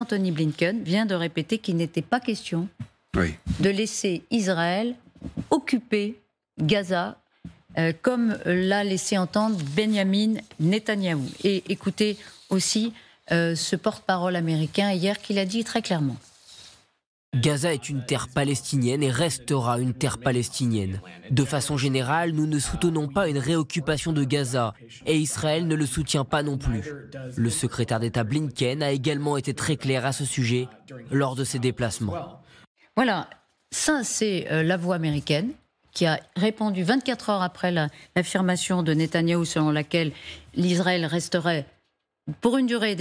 Anthony Blinken vient de répéter qu'il n'était pas question de laisser Israël occuper Gaza comme l'a laissé entendre Benjamin Netanyahou. Et écoutez aussi ce porte-parole américain hier qui l'a dit très clairement. Gaza est une terre palestinienne et restera une terre palestinienne. De façon générale, nous ne soutenons pas une réoccupation de Gaza et Israël ne le soutient pas non plus. Le secrétaire d'État Blinken a également été très clair à ce sujet lors de ses déplacements. Voilà, ça c'est la voix américaine qui a répondu 24 heures après l'affirmation de Netanyahou selon laquelle l'Israël resterait pour une durée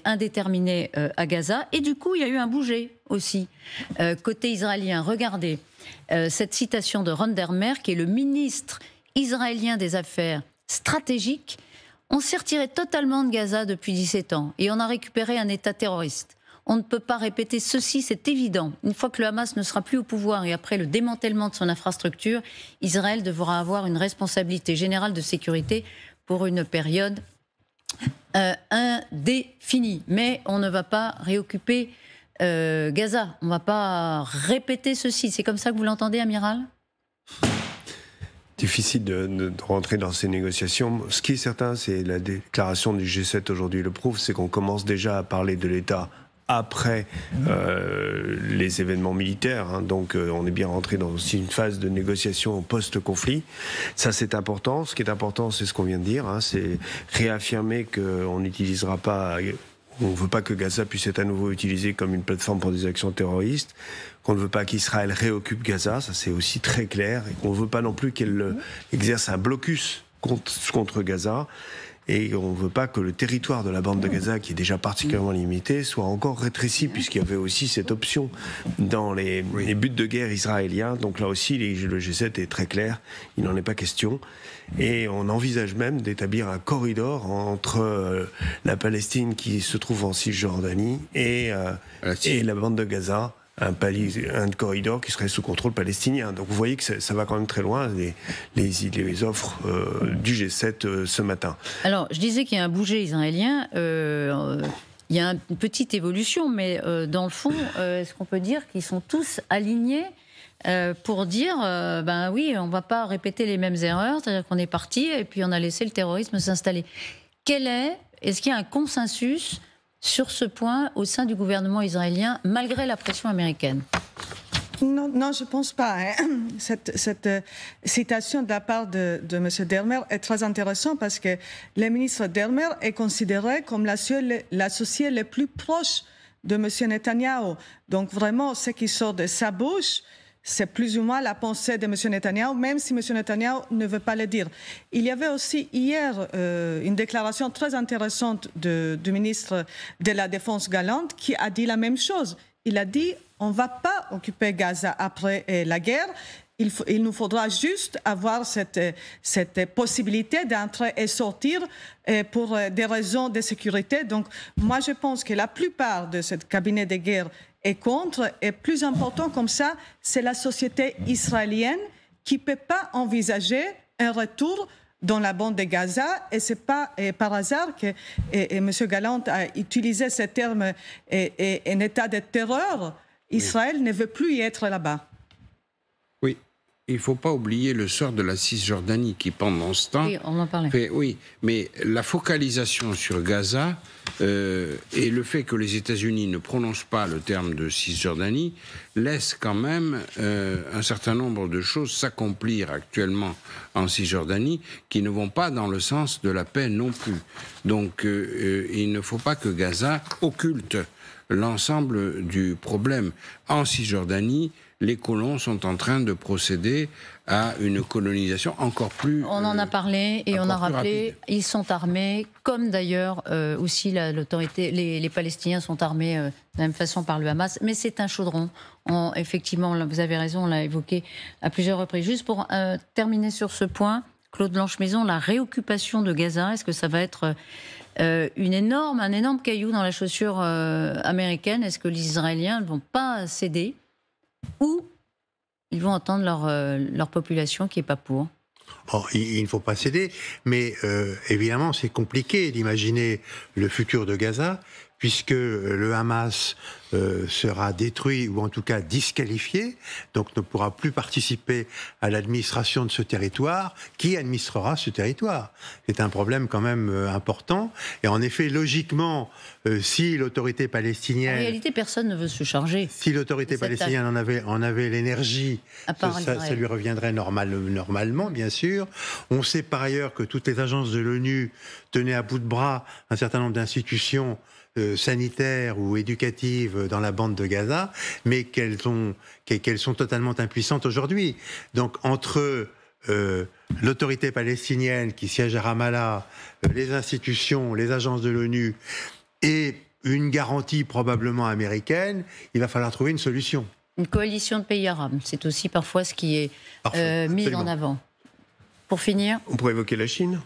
indéterminée à Gaza. Et du coup, il y a eu un bouger aussi, côté israélien. Regardez, cette citation de Ron Dermer, qui est le ministre israélien des Affaires stratégiques. On s'est retiré totalement de Gaza depuis 17 ans et on a récupéré un État terroriste. On ne peut pas répéter ceci, c'est évident. Une fois que le Hamas ne sera plus au pouvoir et après le démantèlement de son infrastructure, Israël devra avoir une responsabilité générale de sécurité pour une période indéfinie. Mais on ne va pas réoccuper Gaza. On ne va pas répéter ceci. C'est comme ça que vous l'entendez, amiral ? Difficile de rentrer dans ces négociations. Ce qui est certain, c'est la déclaration du G7 aujourd'hui le prouve, c'est qu'on commence déjà à parler de l'État après les événements militaires. Donc on est bien rentré dans aussi une phase de négociation post-conflit. Ça, c'est important. Ce qui est important, c'est ce qu'on vient de dire. C'est réaffirmer qu'on n'utilisera pas... On ne veut pas que Gaza puisse être à nouveau utilisé comme une plateforme pour des actions terroristes, qu'on ne veut pas qu'Israël réoccupe Gaza, ça c'est aussi très clair, et qu'on ne veut pas non plus qu'elle exerce un blocus contre Gaza, et on ne veut pas que le territoire de la bande de Gaza, qui est déjà particulièrement limité, soit encore rétréci, puisqu'il y avait aussi cette option dans les buts de guerre israéliens. Donc là aussi, le G7 est très clair, il n'en est pas question. Et on envisage même d'établir un corridor entre la Palestine qui se trouve en Cisjordanie et la bande de Gaza, un corridor qui serait sous contrôle palestinien. Donc vous voyez que ça va quand même très loin, les offres du G7 ce matin. Alors, je disais qu'il y a un bouger israélien, il y a une petite évolution, mais dans le fond, est-ce qu'on peut dire qu'ils sont tous alignés pour dire, ben oui, on ne va pas répéter les mêmes erreurs, c'est-à-dire qu'on est parti et puis on a laissé le terrorisme s'installer. Est-ce qu'il y a un consensus sur ce point au sein du gouvernement israélien, malgré la pression américaine? Non, je ne pense pas. Cette citation de la part de M. Dermer est très intéressante parce que le ministre Dermer est considéré comme l'associé le plus proche de M. Netanyahou. Donc vraiment, ce qui sort de sa bouche, c'est plus ou moins la pensée de M. Netanyahou, même si M. Netanyahou ne veut pas le dire. Il y avait aussi hier une déclaration très intéressante du ministre de la Défense Galante qui a dit la même chose. Il a dit on ne va pas occuper Gaza après la guerre. Il nous faudra juste avoir cette possibilité d'entrer et sortir pour des raisons de sécurité. Donc, moi, je pense que la plupart de ce cabinet de guerre est contre. Et plus important comme ça, c'est la société israélienne qui ne peut pas envisager un retour dans la bande de Gaza. Et ce n'est pas par hasard que M. Galante a utilisé ce terme un état de terreur. Israël ne veut plus y être là-bas. Oui. Il ne faut pas oublier le sort de la Cisjordanie qui, pendant ce temps... Oui, on en parlait. Oui, mais la focalisation sur Gaza et le fait que les États-Unis ne prononcent pas le terme de Cisjordanie laisse quand même un certain nombre de choses s'accomplir actuellement en Cisjordanie qui ne vont pas dans le sens de la paix non plus. Donc il ne faut pas que Gaza occulte l'ensemble du problème. En Cisjordanie, les colons sont en train de procéder à une colonisation encore plus... On en a parlé et on a rappelé, rapide. Ils sont armés, comme d'ailleurs aussi l'autorité, les Palestiniens sont armés de la même façon par le Hamas, mais c'est un chaudron. Effectivement, vous avez raison, on l'a évoqué à plusieurs reprises. Juste pour terminer sur ce point, Claude Blanche-Maison, la réoccupation de Gaza, est-ce que ça va être un énorme caillou dans la chaussure américaine? Est-ce que les Israéliens ne vont pas céder ou ils vont entendre leur population qui n'est pas pour? Bon, il ne faut pas céder, mais évidemment c'est compliqué d'imaginer le futur de Gaza, puisque le Hamas sera détruit ou en tout cas disqualifié, donc ne pourra plus participer à l'administration de ce territoire. Qui administrera ce territoire? C'est un problème quand même important. Et en effet, logiquement, si l'autorité palestinienne... En réalité, personne ne veut se charger. Si l'autorité palestinienne en avait l'énergie, ça lui reviendrait normalement, bien sûr. On sait par ailleurs que toutes les agences de l'ONU tenaient à bout de bras un certain nombre d'institutions sanitaires ou éducatives dans la bande de Gaza, mais qu'elles sont totalement impuissantes aujourd'hui. Donc entre l'autorité palestinienne qui siège à Ramallah, les institutions, les agences de l'ONU et une garantie probablement américaine, il va falloir trouver une solution. Une coalition de pays arabes, c'est aussi parfois ce qui est mis en avant. Pour finir, on pourrait évoquer la Chine.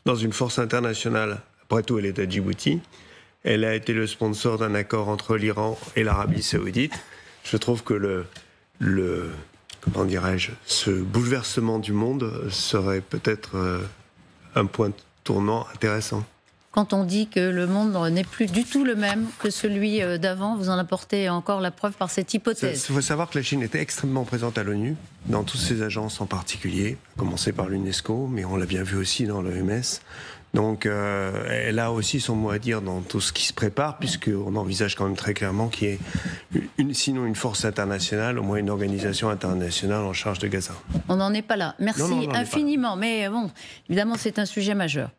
Dans une force internationale, après tout, elle est à Djibouti. Elle a été le sponsor d'un accord entre l'Iran et l'Arabie Saoudite. Je trouve que comment dirais-je, ce bouleversement du monde serait peut-être un point tournant intéressant. Quand on dit que le monde n'est plus du tout le même que celui d'avant, vous en apportez encore la preuve par cette hypothèse. Il faut savoir que la Chine était extrêmement présente à l'ONU, dans toutes ses agences en particulier, à commencer par l'UNESCO, mais on l'a bien vu aussi dans l'OMS. Donc elle a aussi son mot à dire dans tout ce qui se prépare, puisqu'on envisage quand même très clairement qu'il y ait sinon une force internationale, au moins une organisation internationale en charge de Gaza. On n'en est pas là. Merci infiniment. Mais bon, évidemment, c'est un sujet majeur.